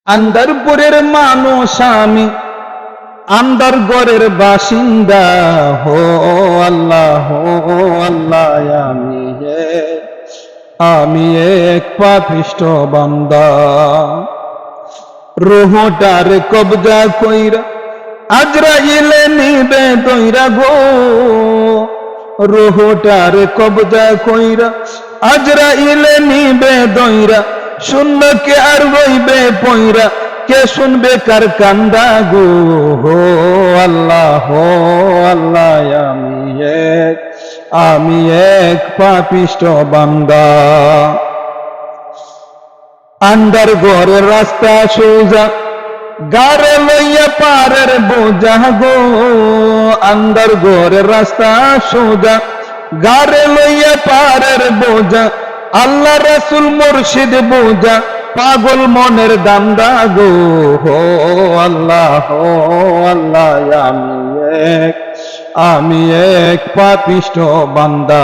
আন্দারপুরের মানুষ আমি, আন্দার গড়ের বাসিন্দা। হো আল্লাহ, হো আল্লাহ, আমি এক পাপিষ্ঠ বান্দা। রুহটার কবজা কইরা আজরাইলে নিবে দইরা গো। রুহটার কবজা কইরা আজরাইলে নিবে দইরা। শূন্য কে আর রইবে পয়রা, কে শুনবে কার কান্দা গো। হো আল্লাহ, হো আল্লাহ, আমি এক পাপিষ্ঠ বান্দা। আন্দার ঘরের রাস্তা সোজা, গারে লইয়া পারের বোঝা গো। আন্দার ঘরের রাস্তা সোজা, গারে লইয়া পারের বোঝা। আল্লাহ রাসূল মুর্শিদ বোঝা, পাগল মনের দান্দা গো। হো আল্লাহ, হো আল্লাহ, আমি এক পাপিষ্ঠ বান্দা।